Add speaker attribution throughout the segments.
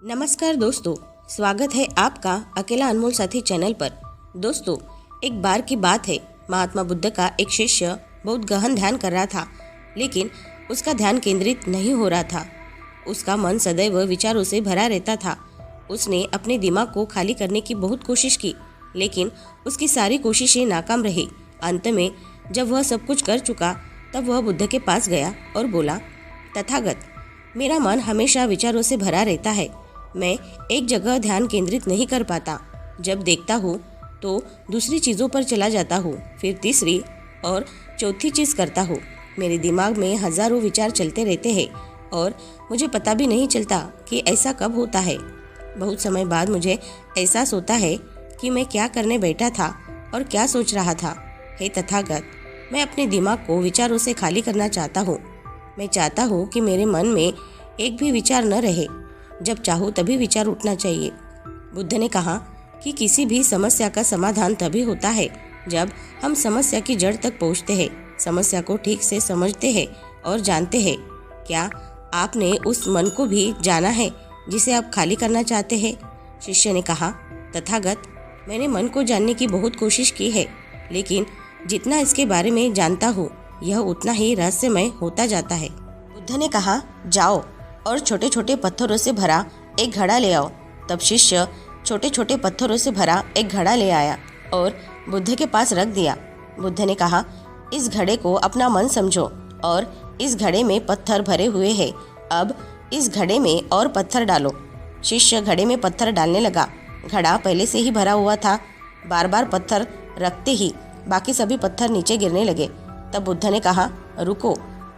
Speaker 1: नमस्कार दोस्तों, स्वागत है आपका अकेला अनमोल साथी चैनल पर। दोस्तों, एक बार की बात है, महात्मा बुद्ध का एक शिष्य बहुत गहन ध्यान कर रहा था, लेकिन उसका ध्यान केंद्रित नहीं हो रहा था। उसका मन सदैव विचारों से भरा रहता था। उसने अपने दिमाग को खाली करने की बहुत कोशिश की, लेकिन उसकी सारी कोशिशें नाकाम रही। अंत में जब वह सब कुछ कर चुका, तब वह बुद्ध के पास गया और बोला, तथागत, मेरा मन हमेशा विचारों से भरा रहता है। मैं एक जगह ध्यान केंद्रित नहीं कर पाता। जब देखता हूँ तो दूसरी चीज़ों पर चला जाता हूँ, फिर तीसरी और चौथी चीज़ करता हूँ। मेरे दिमाग में हज़ारों विचार चलते रहते हैं और मुझे पता भी नहीं चलता कि ऐसा कब होता है। बहुत समय बाद मुझे एहसास होता है कि मैं क्या करने बैठा था और क्या सोच रहा था। हे तथागत, मैं अपने दिमाग को विचारों से खाली करना चाहता हूँ। मैं चाहता हूँ कि मेरे मन में एक भी विचार न रहे। जब चाहूँ तभी विचार उठना चाहिए। बुद्ध ने कहा कि किसी भी समस्या का समाधान तभी होता है जब हम समस्या की जड़ तक पहुँचते हैं, समस्या को ठीक से समझते हैं और जानते हैं। क्या आपने उस मन को भी जाना है जिसे आप खाली करना चाहते हैं? शिष्य ने कहा, तथागत, मैंने मन को जानने की बहुत कोशिश की है, लेकिन जितना इसके बारे में जानता हूँ, यह उतना ही रहस्यमय होता जाता है। बुद्ध ने कहा, जाओ और छोटे छोटे पत्थरों से भरा एक घड़ा ले आओ। तब शिष्य छोटे छोटे पत्थरों से भरा एक घड़ा ले आया और बुद्ध के पास रख दिया। बुद्ध ने कहा, इस घड़े को अपना मन समझो और इस घड़े में पत्थर भरे हुए हैं। अब इस घड़े में और पत्थर डालो। शिष्य घड़े में पत्थर डालने लगा। घड़ा पहले से ही भरा हुआ था। बार बार पत्थर रखते ही बाकी सभी पत्थर नीचे गिरने लगे। तब बुद्ध ने कहा, रुको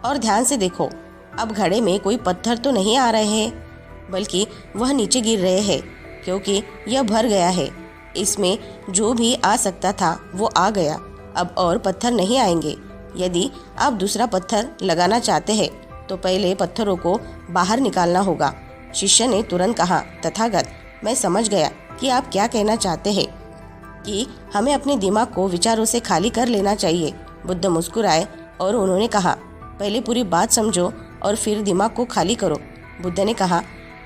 Speaker 1: और ध्यान से देखो। अब घड़े में कोई पत्थर तो नहीं आ रहे हैं, बल्कि वह नीचे गिर रहे हैं, क्योंकि यह भर गया है। इसमें जो भी आ सकता था वो आ गया। अब और पत्थर नहीं आएंगे। यदि आप दूसरा पत्थर लगाना चाहते हैं तो पहले पत्थरों को बाहर निकालना होगा। शिष्य ने तुरंत कहा, तथागत, मैं समझ गया कि आप क्या कहना चाहते हैं, कि हमें अपने दिमाग को विचारों से खाली कर लेना चाहिए। बुद्ध मुस्कुराए और उन्होंने कहा, पहले पूरी बात समझो और फिर दिमाग को खाली करो। बुद्ध ने कहा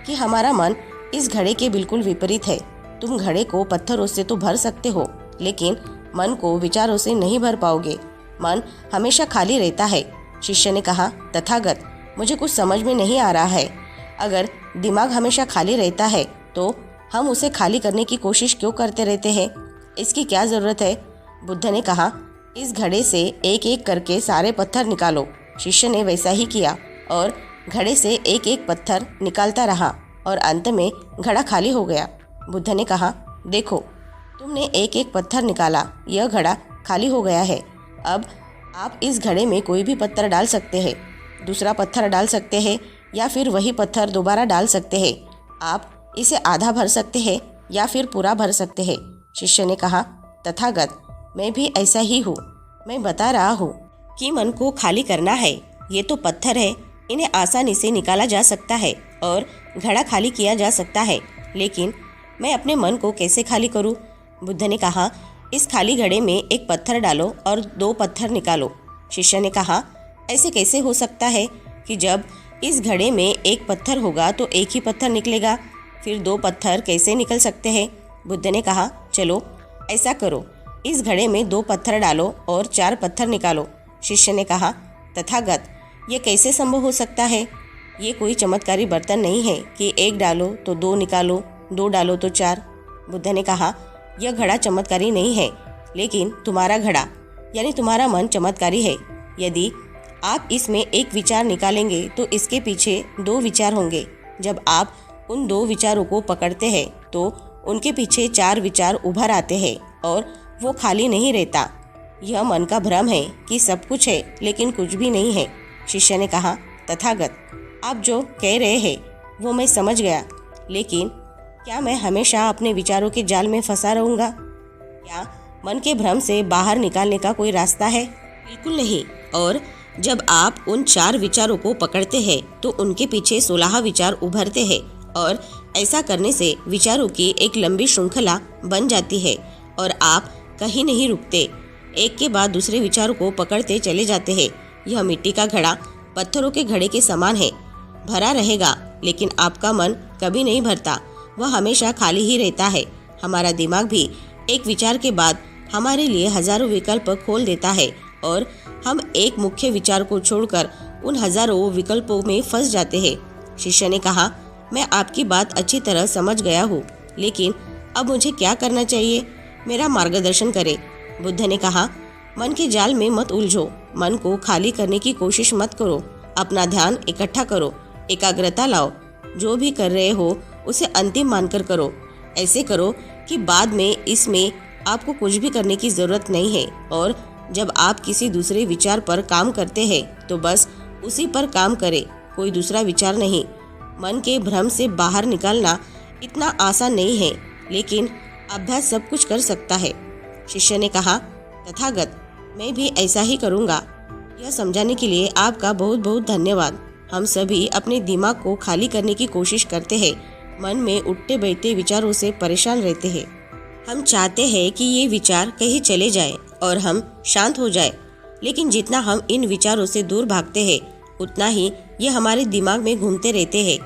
Speaker 1: कि हमारा मन इस घड़े के बिल्कुल विपरीत है। तुम घड़े को पत्थरों से तो भर सकते हो, लेकिन मन को विचारों से नहीं भर पाओगे। मन हमेशा खाली रहता है। शिष्य ने कहा, तथागत, मुझे कुछ समझ में नहीं आ रहा है। अगर दिमाग हमेशा खाली रहता है तो हम उसे खाली करने की कोशिश क्यों करते रहते हैं? इसकी क्या ज़रूरत है? बुद्ध ने कहा, इस घड़े से एक एक करके सारे पत्थर निकालो। शिष्य ने वैसा ही किया और घड़े से एक एक पत्थर निकालता रहा और अंत में घड़ा खाली हो गया। बुद्ध ने कहा, देखो, तुमने एक एक पत्थर निकाला, यह घड़ा खाली हो गया है। अब आप इस घड़े में कोई भी पत्थर डाल सकते हैं, दूसरा पत्थर डाल सकते हैं या फिर वही पत्थर दोबारा डाल सकते हैं। आप इसे आधा भर सकते हैं या फिर पूरा भर सकते हैं। शिष्य ने कहा, तथागत, मैं भी ऐसा ही हूँ। मैं बता रहा हूँ कि मन को खाली करना है। ये तो पत्थर है, इन्हें आसानी से निकाला जा सकता है और घड़ा खाली किया जा सकता है, लेकिन मैं अपने मन को कैसे खाली करूं? बुद्ध ने कहा, इस खाली घड़े में एक पत्थर डालो और 2 पत्थर निकालो। शिष्य ने कहा, ऐसे कैसे हो सकता है कि जब इस घड़े में एक पत्थर होगा तो एक ही पत्थर निकलेगा, फिर 2 पत्थर कैसे निकल सकते हैं? बुद्ध ने कहा, चलो ऐसा करो, इस घड़े में 2 पत्थर डालो और 4 पत्थर निकालो। शिष्य ने कहा, तथागत, ये कैसे संभव हो सकता है? ये कोई चमत्कारी बर्तन नहीं है कि 1 डालो तो 2 निकालो, 2 डालो तो 4। बुद्ध ने कहा, यह घड़ा चमत्कारी नहीं है, लेकिन तुम्हारा घड़ा यानी तुम्हारा मन चमत्कारी है। यदि आप इसमें एक विचार निकालेंगे तो इसके पीछे 2 विचार होंगे। जब आप उन 2 विचारों को पकड़ते हैं तो उनके पीछे 4 विचार उभर आते हैं और वो खाली नहीं रहता। यह मन का भ्रम है कि सब कुछ है लेकिन कुछ भी नहीं है। शिष्य ने कहा, तथागत, आप जो कह रहे हैं वो मैं समझ गया, लेकिन क्या मैं हमेशा अपने विचारों के जाल में फंसा रहूँगा? क्या मन के भ्रम से बाहर निकालने का कोई रास्ता है? बिल्कुल नहीं। और जब आप उन 4 विचारों को पकड़ते हैं तो उनके पीछे 16 विचार उभरते हैं और ऐसा करने से विचारों की एक लंबी श्रृंखला बन जाती है और आप कहीं नहीं रुकते, एक के बाद दूसरे विचारों को पकड़ते चले जाते हैं। यह मिट्टी का घड़ा पत्थरों के घड़े के समान है, भरा रहेगा लेकिन आपका मन कभी नहीं भरता, वह हमेशा खाली ही रहता है। हमारा दिमाग भी एक विचार के बाद हमारे लिए हजारों विकल्प खोल देता है और हम एक मुख्य विचार को छोड़कर उन हजारों विकल्पों में फंस जाते हैं। शिष्य ने कहा, मैं आपकी बात अच्छी तरह समझ गया हूँ, लेकिन अब मुझे क्या करना चाहिए? मेरा मार्गदर्शन करें। बुद्ध ने कहा, मन के जाल में मत उलझो, मन को खाली करने की कोशिश मत करो, अपना ध्यान इकट्ठा करो, एकाग्रता लाओ। जो भी कर रहे हो उसे अंतिम मानकर करो। ऐसे करो कि बाद में इसमें आपको कुछ भी करने की जरूरत नहीं है। और जब आप किसी दूसरे विचार पर काम करते हैं तो बस उसी पर काम करें, कोई दूसरा विचार नहीं। मन के भ्रम से बाहर निकालना इतना आसान नहीं है, लेकिन अभ्यास सब कुछ कर सकता है। शिष्य ने कहा, तथागत, मैं भी ऐसा ही करूँगा। यह समझाने के लिए आपका बहुत बहुत धन्यवाद। हम सभी अपने दिमाग को खाली करने की कोशिश करते हैं, मन में उठते बैठते विचारों से परेशान रहते हैं। हम चाहते हैं कि ये विचार कहीं चले जाए और हम शांत हो जाए, लेकिन जितना हम इन विचारों से दूर भागते हैं उतना ही ये हमारे दिमाग में घूमते रहते हैं।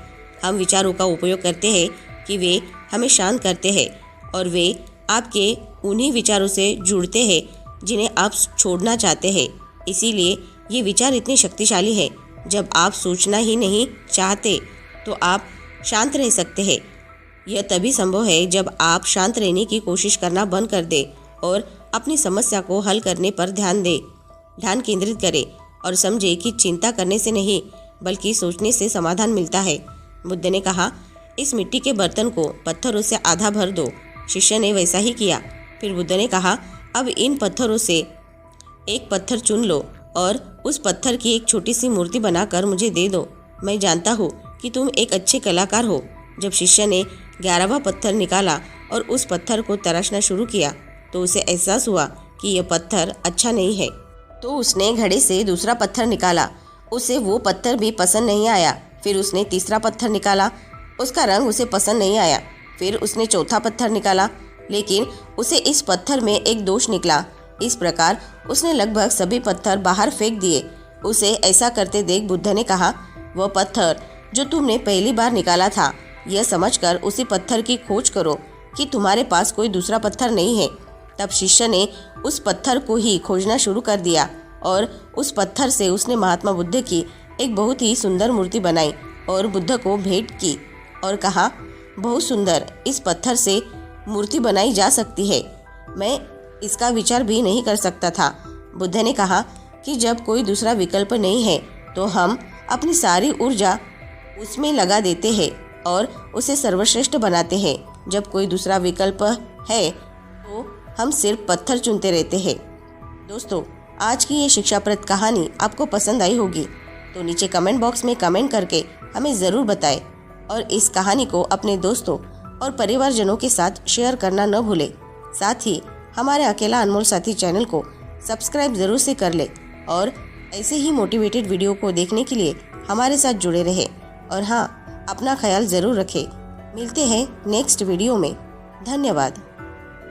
Speaker 1: हम विचारों का उपयोग करते हैं कि वे हमें शांत करते हैं और वे आपके उन्हीं विचारों से जुड़ते हैं जिन्हें आप छोड़ना चाहते हैं। इसीलिए ये विचार इतने शक्तिशाली हैं। जब आप सोचना ही नहीं चाहते तो आप शांत रह सकते हैं। यह तभी संभव है जब आप शांत रहने की कोशिश करना बंद कर दें और अपनी समस्या को हल करने पर ध्यान दें। ध्यान केंद्रित करें और समझें कि चिंता करने से नहीं बल्कि सोचने से समाधान मिलता है। बुद्ध ने कहा, इस मिट्टी के बर्तन को पत्थरों से आधा भर दो। शिष्य ने वैसा ही किया। फिर बुद्ध ने कहा, अब इन पत्थरों से एक पत्थर चुन लो और उस पत्थर की एक छोटी सी मूर्ति बनाकर मुझे दे दो। मैं जानता हूँ कि तुम एक अच्छे कलाकार हो। जब शिष्य ने 11वां पत्थर निकाला और उस पत्थर को तराशना शुरू किया तो उसे एहसास हुआ कि यह पत्थर अच्छा नहीं है। तो उसने घड़े से दूसरा पत्थर निकाला। उसे वो पत्थर भी पसंद नहीं आया। फिर उसने तीसरा पत्थर निकाला, उसका रंग उसे पसंद नहीं आया। फिर उसने चौथा पत्थर निकाला, लेकिन उसे इस पत्थर में एक दोष निकला। इस प्रकार उसने लगभग सभी पत्थर बाहर फेंक दिए। उसे ऐसा करते देख बुद्ध ने कहा, वह पत्थर जो तुमने पहली बार निकाला था, यह समझकर उसी पत्थर की खोज करो कि तुम्हारे पास कोई दूसरा पत्थर नहीं है। तब शिष्य ने उस पत्थर को ही खोजना शुरू कर दिया और उस पत्थर से उसने महात्मा बुद्ध की एक बहुत ही सुंदर मूर्ति बनाई और बुद्ध को भेंट की और कहा, बहुत सुंदर, इस पत्थर से मूर्ति बनाई जा सकती है। मैं इसका विचार भी नहीं कर सकता था। बुद्ध ने कहा कि जब कोई दूसरा विकल्प नहीं है तो हम अपनी सारी ऊर्जा उसमें लगा देते हैं और उसे सर्वश्रेष्ठ बनाते हैं। जब कोई दूसरा विकल्प है तो हम सिर्फ पत्थर चुनते रहते हैं। दोस्तों, आज की ये शिक्षाप्रद कहानी आपको पसंद आई होगी तो नीचे कमेंट बॉक्स में कमेंट करके हमें ज़रूर बताएं और इस कहानी को अपने दोस्तों और परिवारजनों के साथ शेयर करना न भूलें। साथ ही हमारे अकेला अनमोल साथी चैनल को सब्सक्राइब ज़रूर से कर लें और ऐसे ही मोटिवेटेड वीडियो को देखने के लिए हमारे साथ जुड़े रहें। और हाँ, अपना ख्याल ज़रूर रखें। मिलते हैं नेक्स्ट वीडियो में। धन्यवाद।